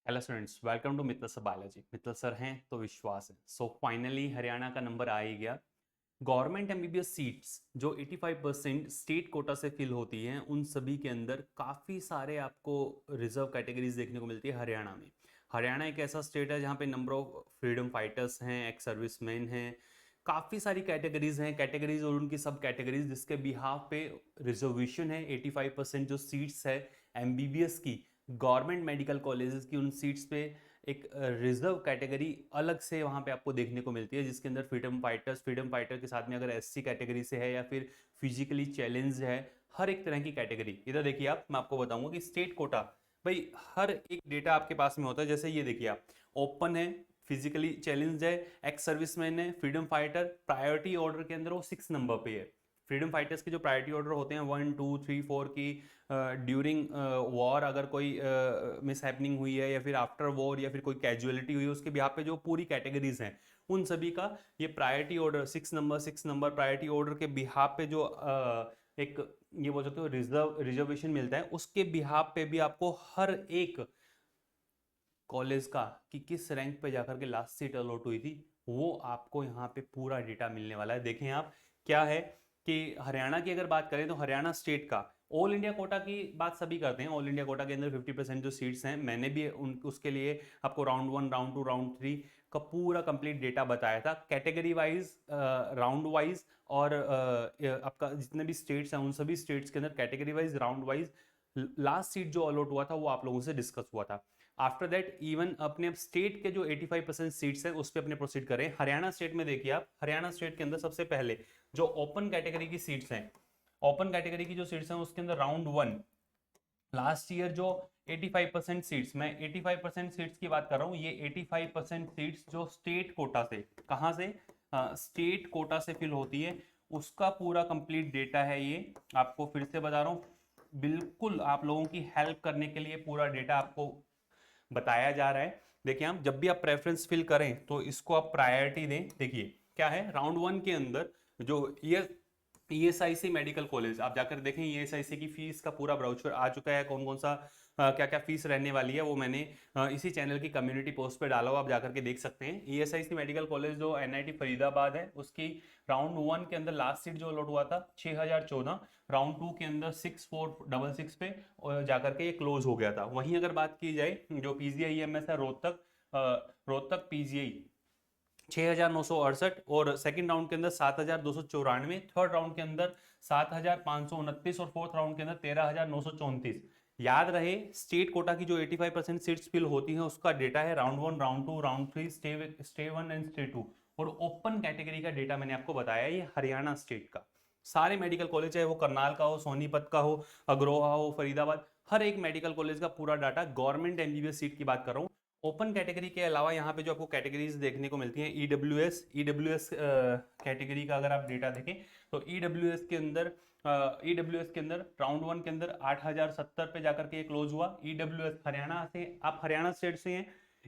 Hello students, welcome to Mittal sir biology. Mittal sir हैं तो विश्वास है। सो फाइनली हरियाणा का नंबर आ ही गया। गवर्नमेंट एमबीबीएस सीट्स जो 85% स्टेट कोटा से फिल होती हैं, उन सभी के अंदर काफ़ी सारे आपको रिजर्व कैटेगरीज देखने को मिलती है हरियाणा में। हरियाणा एक ऐसा स्टेट है जहाँ पे नंबर ऑफ फ्रीडम फाइटर्स हैं, एक्स सर्विसमैन हैं, काफ़ी सारी कैटेगरीज और उनकी सब कैटेगरीज जिसके बिहाफ पे रिजर्वेशन है। 85% जो सीट्स है एमबीबीएस की, गवर्नमेंट मेडिकल कॉलेजेस की, उन सीट्स पे एक रिजर्व कैटेगरी अलग से वहाँ पे आपको देखने को मिलती है, जिसके अंदर फ्रीडम फाइटर के साथ में अगर एससी कैटेगरी से है या फिर फिजिकली चैलेंज है, हर एक तरह की कैटेगरी। इधर देखिए आप, मैं आपको बताऊंगा कि स्टेट कोटा, भाई हर एक डेटा आपके पास में होता है। जैसे ये देखिए आप, ओपन है, फिजिकली चैलेंज है, एक्स सर्विसमैन है, फ्रीडम फाइटर, प्रायोरिटी ऑर्डर के अंदर वो 6 नंबर पे है। फ्रीडम फाइटर्स के जो प्रायोरिटी ऑर्डर होते हैं 1 2 3 4 की, ड्यूरिंग वॉर अगर कोई मिस हैपनिंग हुई है या फिर आफ्टर वॉर या फिर कोई कैजुअलिटी हुई है, उसके बिहाफ पे जो पूरी कैटेगरीज हैं उन सभी का ये priority order 6 number priority order के बिहाफ पे जो एक ये बोल सकते हो रिजर्वेशन मिलता है, उसके बिहाफ पे भी आपको हर एक कॉलेज का कि किस रैंक पे जाकर के लास्ट सीट अलॉट हुई थी, वो आपको यहाँ पे पूरा डेटा मिलने वाला है। देखें आप, क्या है कि हरियाणा की अगर बात करें तो हरियाणा स्टेट का ऑल इंडिया कोटा की बात सभी करते हैं। ऑल इंडिया कोटा के अंदर 50% जो सीट्स हैं, मैंने भी उसके लिए आपको राउंड 1 राउंड 2 राउंड 3 का पूरा कंप्लीट डेटा बताया था, कैटेगरी वाइज, राउंड वाइज, और आपका जितने भी स्टेट्स हैं उन सभी स्टेट्स के अंदर category wise, round wise last seat जो अलॉट हुआ था वो आप लोगों से डिस्कस हुआ था। आफ्टर दैट इवन अपने स्टेट के जो 85% सीट्स हैं उस पर अपने प्रोसीड करें। हरियाणा स्टेट में देखिए आप, हरियाणा स्टेट के अंदर सबसे पहले जो ओपन कैटेगरी की सीट्स हैं, ओपन कैटेगरी की जो सीट्स हैं उसके अंदर राउंड 1 लास्ट ईयर जो 85% सीट्स, मैं 85% सीट्स की बात कर रहा हूँ, ये 85% सीट्स जो स्टेट कोटा से, कहाँ से, स्टेट कोटा से फिल होती है, उसका पूरा कंप्लीट डेटा है ये। आपको फिर से बता रहा हूँ, बिल्कुल आप लोगों की हेल्प करने के लिए पूरा डेटा आपको बताया जा रहा है। देखिए आप, जब भी आप प्रेफरेंस फिल करें तो इसको आप प्रायोरिटी दें। देखिए क्या है, राउंड 1 के अंदर जो ईएसआईसी मेडिकल कॉलेज, आप जाकर देखें ईएसआईसी की फीस का पूरा ब्राउचर आ चुका है, कौन कौन सा क्या क्या फीस रहने वाली है, वो मैंने इसी चैनल की कम्युनिटी पोस्ट पे डाला हुआ, आप जाकर के देख सकते हैं। ईएसआईसी मेडिकल कॉलेज जो एनआईटी फरीदाबाद है, उसकी राउंड 1 के अंदर लास्ट सीट जो अलॉट हुआ था 6014, राउंड 2 के अंदर 6466 पे जाकर के ये क्लोज हो गया था। वहीं अगर बात की जाए जो पीजीआईएमएस है रोहतक, रोहतक पीजीआई 6,968, और सेकंड राउंड के अंदर 7,294, थर्ड राउंड के अंदर 7,529, और फोर्थ राउंड के अंदर 13,934। याद रहे, स्टेट कोटा की जो 85% सीट्स फिल होती हैं उसका डेटा है round 1 round 2 round 3, stay 1 and stay 2, और ओपन कैटेगरी का डेटा मैंने आपको बताया ये हरियाणा स्टेट का। सारे मेडिकल कॉलेज, चाहे वो करनाल का हो, सोनीपत का हो, अग्रोहा हो, फरीदाबाद, हर एक मेडिकल कॉलेज का पूरा डाटा, गवर्नमेंट एमबीबीएस सीट की बात कर रहा हूँ। ओपन कैटेगरी के अलावा यहाँ पे जो आपको कैटेगरीज देखने को मिलती हैं, ईडब्ल्यूएस कैटेगरी का अगर आप डेटा देखें तो ईडब्ल्यूएस के अंदर राउंड 1 के अंदर 8,070 पे जाकर के क्लोज हुआ। ईडब्ल्यूएस हरियाणा से, आप हरियाणा स्टेट से हैं,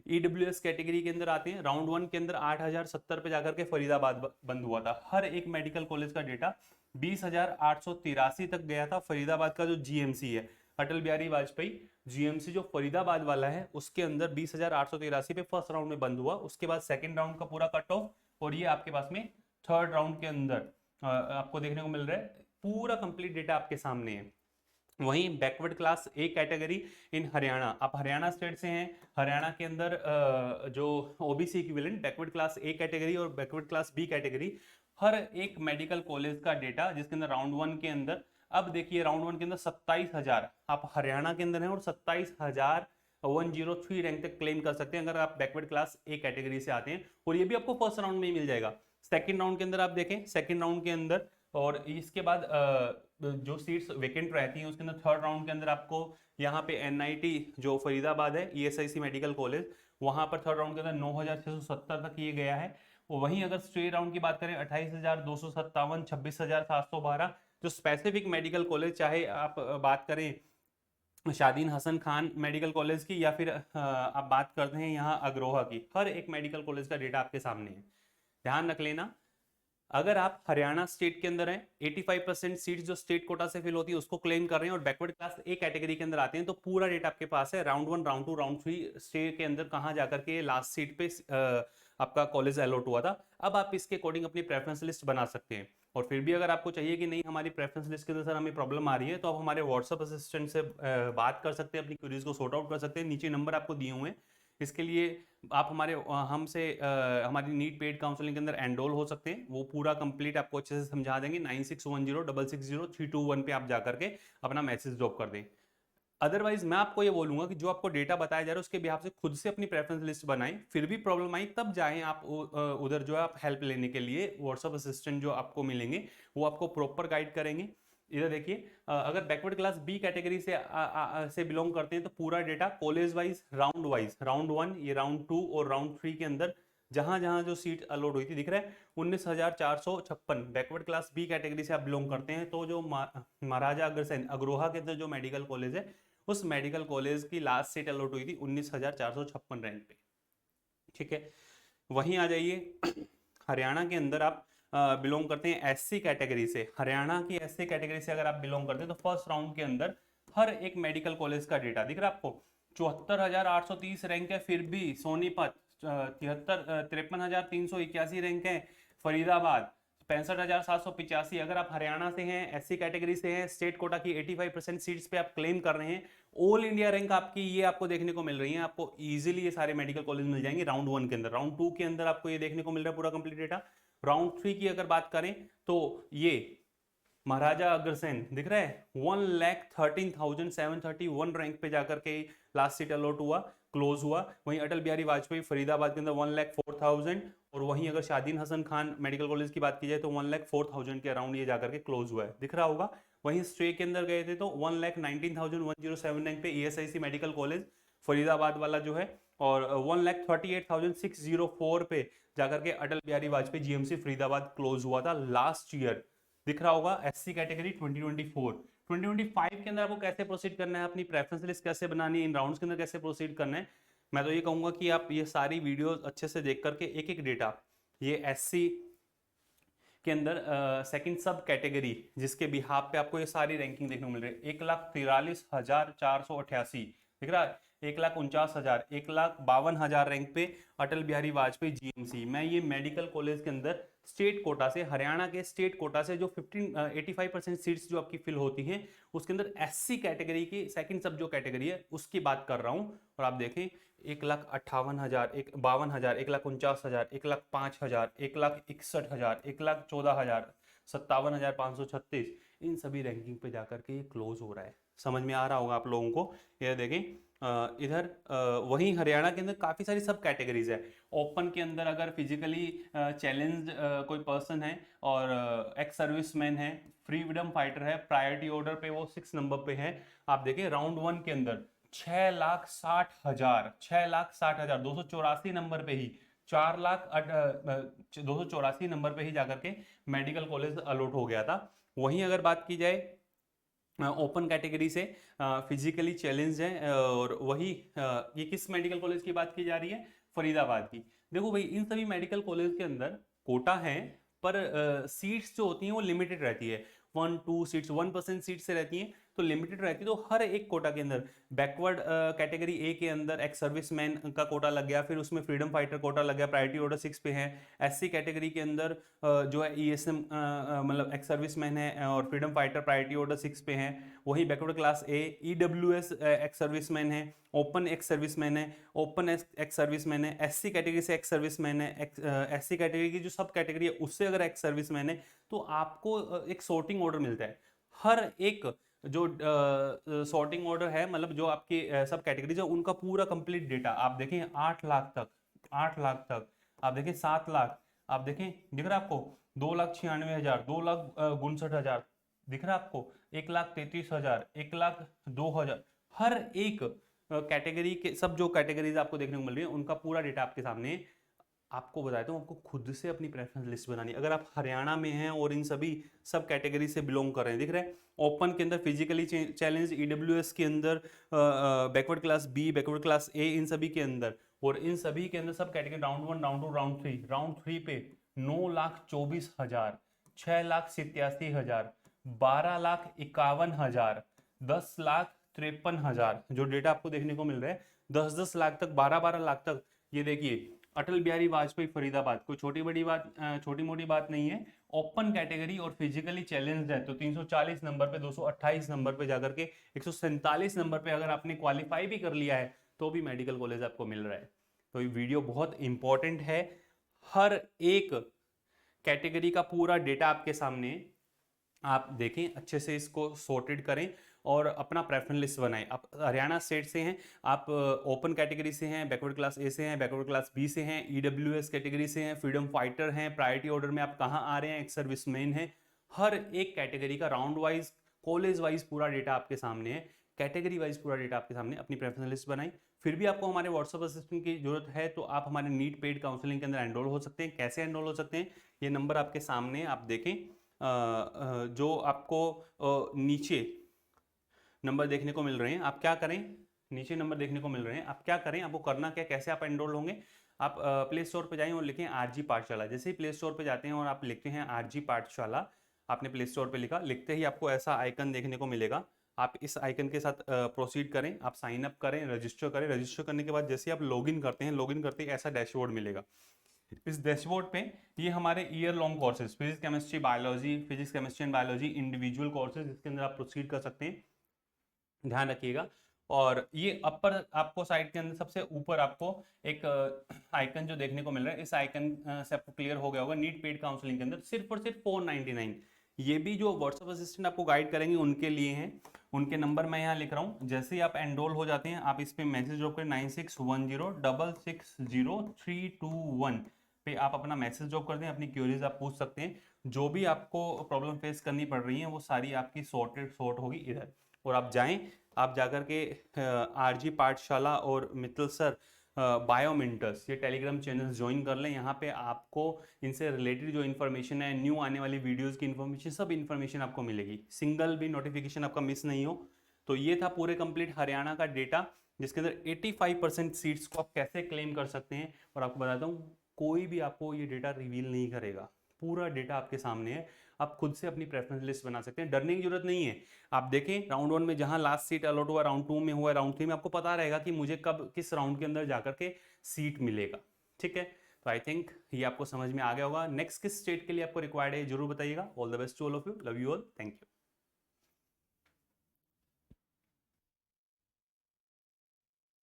ईडब्ल्यूएस कैटेगरी के अंदर आते हैं, राउंड 1 के अंदर 8,070 पे जाकर के फरीदाबाद बंद हुआ था। हर एक मेडिकल कॉलेज का डेटा 20,883 तक गया था। फरीदाबाद का जो जीएमसी है, अटल बिहारी वाजपेयी जीएमसी जो फरीदाबाद वाला है, उसके अंदर 20,883 पे फर्स्ट राउंड में बंद हुआ। उसके बाद सेकंड राउंड का पूरा कट ऑफ, और ये आपके पास में थर्ड राउंड के अंदर आपको देखने को मिल रहा है। पूरा कंप्लीट डेटा आपके सामने है। वहीं बैकवर्ड क्लास ए कैटेगरी इन हरियाणा, आप हरियाणा स्टेट से हैं, हरियाणा के अंदर जो OBC equivalent backward class A category और बैकवर्ड क्लास बी कैटेगरी, हर एक मेडिकल कॉलेज का डेटा जिसके अंदर राउंड 1 के अंदर, अब देखिए राउंड 1 के अंदर 27,000 आप हरियाणा के अंदर हैं, और 27,103 रैंक तक क्लेम कर सकते हैं अगर आप बैकवर्ड क्लास ए कैटेगरी से आते हैं, और ये भी आपको फर्स्ट राउंड में ही मिल जाएगा। सेकेंड राउंड के अंदर आप देखें, सेकेंड राउंड के अंदर, और इसके बाद जो सीट्स वेकेंट रहती हैं उसके अंदर थर्ड राउंड के अंदर आपको यहाँ पे एनआईटी जो फरीदाबाद है, ईएसआईसी मेडिकल कॉलेज, वहां पर थर्ड राउंड के अंदर 9,670 तक ये गया है। वहीं अगर स्ट्रेट राउंड की बात करें 28,257, 26,712, जो स्पेसिफिक मेडिकल कॉलेज, चाहे आप बात करें शादीन हसन खान मेडिकल कॉलेज की या फिर आप बात करते हैं यहाँ अग्रोहा की, हर एक मेडिकल कॉलेज का डेटा आपके सामने है। ध्यान रख लेना, अगर आप हरियाणा स्टेट के अंदर हैं, 85% सीट्स जो स्टेट कोटा से फिल होती है उसको क्लेम कर रहे हैं और बैकवर्ड क्लास ए कैटेगरी के अंदर आते हैं, तो पूरा डेटा आपके पास है, राउंड 1, राउंड 2, राउंड 3 स्टेट के अंदर कहाँ जाकर के लास्ट सीट पे आपका कॉलेज अलॉट हुआ था। अब आप इसके अकॉर्डिंग अपनी प्रेफरेंस लिस्ट बना सकते हैं। और फिर भी अगर आपको चाहिए कि नहीं हमारी प्रेफरेंस लिस्ट के अंदर सर हमें प्रॉब्लम आ रही है, तो आप हमारे व्हाट्सएप असिस्टेंट से बात कर सकते हैं, अपनी क्वेरीज को सॉर्ट आउट कर सकते हैं। नीचे नंबर आपको दिए हुए हैं, इसके लिए आप हमारे हमसे हमारी नीट पेड काउंसलिंग के अंदर एनरोल हो सकते हैं। वो पूरा कंप्लीट आपको अच्छे से समझा देंगे। 9610660321 पे आप जाकर के अपना मैसेज ड्रॉप कर दें। अदरवाइज मैं आपको ये बोलूंगा कि जो आपको डेटा बताया जा रहा है उसके बिहाफ से खुद से अपनी प्रेफरेंस लिस्ट बनाएं, फिर भी प्रॉब्लम आई तब जाएं आप उधर जो है आप हेल्प लेने के लिए। व्हाट्सएप असिस्टेंट जो आपको मिलेंगे वो आपको प्रॉपर गाइड करेंगे। इधर देखिए, अगर बैकवर्ड क्लास बी कैटेगरी से बिलोंग करते हैं तो पूरा डेटा कॉलेज वाइज, राउंड 1, ये राउंड 2 और राउंड 3 के अंदर जहां जहां जो सीट अलॉट हुई थी दिख रहा है 19,456। बैकवर्ड क्लास बी कैटेगरी से आप बिलोंग करते हैं तो जो महाराजा अग्रसेन अग्रोहा के अंदर जो मेडिकल कॉलेज है, उस मेडिकल कॉलेज की लास्ट सीट अलॉट हुई थी 19,456 रैंक पे। ठीक है, वहीं आ जाइए, हरियाणा के अंदर आप बिलोंग करते हैं एससी कैटेगरी से। हरियाणा की एससी कैटेगरी से अगर आप बिलोंग करते हैं तो फर्स्ट राउंड के अंदर हर एक मेडिकल कॉलेज का डेटा दिख रहा है आपको। 74,830 रैंक है, फिर भी सोनीपत 53,381 रैंक है, फरीदाबाद 65,785। अगर आप हरियाणा से हैं, एससी कैटेगरी से हैं, स्टेट कोटा की 85% सीट्स पे आप क्लेम कर रहे हैं, ऑल इंडिया रैंक आपकी ये आपको देखने को मिल रही है। आपको इजीली ये सारे मेडिकल कॉलेज मिल जाएंगे राउंड 1 के अंदर। राउंड 2 के अंदर आपको ये देखने को मिल रहा है पूरा कंप्लीट डेटा। राउंड 3 की अगर बात करें तो ये महाराजा अग्रसेन दिख रहा है 1,13,731 रैंक पे जाकर के लास्ट सीट अलॉट हुआ, क्लोज हुआ। वहीं अटल बिहारी वाजपेयी फरीदाबाद के अंदर 1,04,000, और वहीं अगर शादीन हसन खान मेडिकल कॉलेज की बात की जाए तो 1,04,000 के अराउंड ये जाकर के क्लोज हुआ है, दिख रहा होगा। वहीं स्टे के अंदर गए थे तो 1,19,107 रैंक पे ईएसआईसी मेडिकल कॉलेज फरीदाबाद वाला जो है, और 1,38,604 पे जाकर के अटल बिहारी वाजपेयी जीएमसी फरीदाबाद क्लोज हुआ था लास्ट ईयर, दिख रहा होगा। SC category 2024। 2025 के अंदर आपको कैसे प्रोसीड करना है, अपनी प्रेफरेंस लिस्ट कैसे बनानी है, इन राउंड्स के अंदर कैसे प्रोसीड करना है, मैं तो ये कहूंगा कि आप ये सारी वीडियो अच्छे से देख करके एक एक डेटा, ये एससी के अंदर सेकंड सब कैटेगरी जिसके बिहाफ पे आपको ये सारी रैंकिंग देखने को मिल रही है, 1,43,488 दिख रहा है, 1,49,000, 1,52,000 रैंक पे अटल बिहारी वाजपेयी जीएमसी। मैं ये मेडिकल कॉलेज के अंदर स्टेट कोटा से, हरियाणा के स्टेट कोटा से जो 85% सीट्स जो आपकी फिल होती हैं उसके अंदर एससी कैटेगरी की सेकंड सब जो कैटेगरी है उसकी बात कर रहा हूं। और आप देखें 1,58,000, 52,000, 1,49,000, 1,05,000, 1,61,000, 1,14,000, 57,536, इन सभी रैंकिंग पे जाकर के ये क्लोज हो रहा है। समझ में आ रहा होगा आप लोगों को। ये देखें इधर वहीं हरियाणा के अंदर काफ़ी सारी सब कैटेगरीज है। ओपन के अंदर अगर फिजिकली चैलेंज कोई पर्सन है और एक्स सर्विसमैन है, फ्रीडम फाइटर है, प्रायोरिटी ऑर्डर पे वो 6 नंबर पे है। आप देखिए राउंड 1 के अंदर 6,60,000, 6,60,000 284 नंबर पे ही 284 नंबर पे ही जाकर के मेडिकल कॉलेज अलॉट हो गया था। वहीं अगर बात की जाए ओपन कैटेगरी से फिजिकली चैलेंज है, और वही ये किस मेडिकल कॉलेज की बात की जा रही है, फरीदाबाद की। देखो भाई इन सभी मेडिकल कॉलेज के अंदर कोटा है, पर सीट्स जो होती हैं वो लिमिटेड रहती है, 1-2 सीट्स 1% सीट से रहती हैं, तो लिमिटेड रहती है। तो हर एक कोटा के अंदर बैकवर्ड कैटेगरी ए के अंदर एक्स सर्विसमैन का कोटा लग गया, फिर उसमें फ्रीडम फाइटर कोटा लग गया, प्रायोरिटी ऑर्डर 6 पे है। एससी कैटेगरी के अंदर जो है ईएसएम मतलब एक्स सर्विसमैन है और फ्रीडम फाइटर प्रायोरिटी ऑर्डर 6 पे है। वही बैकवर्ड क्लास ए ईडब्ल्यूएस एक्स सर्विसमैन है, ओपन एक्स सर्विसमैन है, ओपन एक्स सर्विसमैन है, एससी कैटेगरी से एक्स सर्विसमैन है, एससी कैटेगरी की जो सब कैटेगरी है उससे अगर एक्स सर्विसमैन है तो आपको एक सॉर्टिंग ऑर्डर मिलता है। हर एक जो सॉर्टिंग ऑर्डर है, मतलब जो आपकी सब कैटेगरीज है उनका पूरा कंप्लीट डेटा आप देखें 8 लाख तक, 8 लाख तक, आप देखें 7 लाख, आप देखें दिख रहा है आपको 2,96,000, 2,59,000 दिख रहा है आपको, 1,33,000, 1,02,000, हर एक कैटेगरी के सब जो कैटेगरीज आपको देखने को मिल रही है उनका पूरा डेटा आपके सामने है। आपको बताता हूँ, आपको खुद से अपनी प्रेफरेंस लिस्ट बनानी है। अगर आप हरियाणा में हैं और इन सभी सब कैटेगरी से बिलोंग कर रहे हैं, दिख रहा है ओपन के अंदर फिजिकली चैलेंज, ईडब्ल्यूएस के अंदर backward class B, backward class A, इन सभी के अंदर, और इन सभी के अंदर subcategory round 1, round 2, round 3, round 3 पे 9,24,000, 6,87,000, 12,51,000, 10,53,000 जो डेटा आपको देखने को मिल रहा है। 10-10 लाख तक, 12-12 लाख तक। ये देखिए अटल बिहारी वाजपेयी फरीदाबाद, कोई छोटी बड़ी बात, छोटी मोटी बात नहीं है। ओपन कैटेगरी और फिजिकली चैलेंज्ड है तो 340 नंबर पे, 228 नंबर पे जाकर के 147 नंबर पे अगर आपने क्वालिफाई भी कर लिया है तो भी मेडिकल कॉलेज आपको मिल रहा है। तो ये वीडियो बहुत इंपॉर्टेंट है। हर एक कैटेगरी का पूरा डेटा आपके सामने, आप देखें अच्छे से, इसको सॉर्टेड करें और अपना प्रेफरेंस लिस्ट बनाएं। आप हरियाणा स्टेट से हैं, आप ओपन कैटेगरी से हैं, बैकवर्ड क्लास ए से हैं, बैकवर्ड क्लास बी से हैं, ईडब्ल्यूएस कैटेगरी से हैं, फ्रीडम फाइटर हैं, प्रायोरिटी ऑर्डर में आप कहाँ आ रहे हैं, एक सर्विसमैन हैं। हर एक कैटेगरी का राउंड वाइज, कॉलेज वाइज पूरा डेटा आपके सामने है, कैटेगरी वाइज पूरा डेटा आपके सामने। अपनी प्रेफरेंस लिस्ट बनाई। फिर भी आपको हमारे व्हाट्सएप असिस्टेंट की जरूरत है तो आप हमारे नीट पेड काउंसलिंग के अंदर एनरोल हो सकते हैं। कैसे एनरोल हो सकते हैं, ये नंबर आपके सामने, आप देखें जो आपको नीचे नंबर देखने को मिल रहे हैं। आप क्या करें, नीचे नंबर देखने को मिल रहे हैं, आप क्या करें, आपको करना क्या, कैसे आप एनरोल होंगे। आप प्ले स्टोर पर जाएं और लिखें आरजी पाठशाला। जैसे ही प्ले स्टोर पर जाते हैं और आप लिखते हैं आरजी पाठशाला, आपने प्ले स्टोर पर लिखा, लिखते ही आपको ऐसा आइकन देखने को मिलेगा। आप इस आइकन के साथ प्रोसीड करें, आप साइन अप करें, रजिस्टर करें। रजिस्टर करने के बाद जैसे आप लॉगिन करते हैं, लॉगिन करते ही ऐसा डैशबोर्ड मिलेगा। इस डैशबोर्ड पे ये हमारे year long courses, physics chemistry biology, physics chemistry and biology individual courses, इसके अंदर आप प्रोसीड कर सकते हैं, ध्यान रखिएगा। और ये अपर आपको साइड के अंदर सबसे ऊपर आपको एक आइकन जो देखने को मिल रहा है, इस आइकन से आपको क्लियर हो गया होगा, नीट पेड काउंसलिंग के अंदर सिर्फ और सिर्फ 499। ये भी जो व्हाट्सएप असिस्टेंट आपको गाइड करेंगे उनके लिए हैं। उनके नंबर मैं यहाँ लिख रहा हूँ। जैसे ही आप एनरोल हो जाते हैं, आप इस पे मैसेज ड्रॉप करें 9610660321 पे आप अपना मैसेज ड्रॉप कर दें, अपनी क्वेरीज आप पूछ सकते हैं। जो भी आपको प्रॉब्लम फेस करनी पड़ रही है वो सारी आपकी सॉर्ट होगी इधर। और आप जाएं, आप जाकर के आरजी पाठशाला और मित्तल सर बायोमिंटर्स ये टेलीग्राम चैनल ज्वाइन कर लें। यहाँ पे आपको इनसे रिलेटेड जो इन्फॉर्मेशन है, न्यू आने वाली वीडियोस की इन्फॉर्मेशन, सब इन्फॉर्मेशन आपको मिलेगी, सिंगल भी नोटिफिकेशन आपका मिस नहीं हो। तो ये था पूरे कंप्लीट हरियाणा का डेटा, जिसके अंदर 85% सीट्स को आप कैसे क्लेम कर सकते हैं। और आपको बताता हूँ, कोई भी आपको ये डेटा रिवील नहीं करेगा, पूरा डेटा आपके सामने है। आप खुद से अपनी प्रेफरेंस लिस्ट बना सकते हैं, डरने की जरूरत नहीं है। आप देखें राउंड 1 में जहां लास्ट सीट अलॉट हुआ, राउंड 2 में हुआ, राउंड 3 में आपको पता रहेगा कि मुझे कब किस राउंड के अंदर जाकर के सीट मिलेगा। ठीक है, तो आई थिंक ये आपको समझ में आ गया होगा। नेक्स्ट किस स्टेट के लिए आपको रिक्वायर्ड है जरूर बताइएगा। All the best to all of you, love you all, thank you.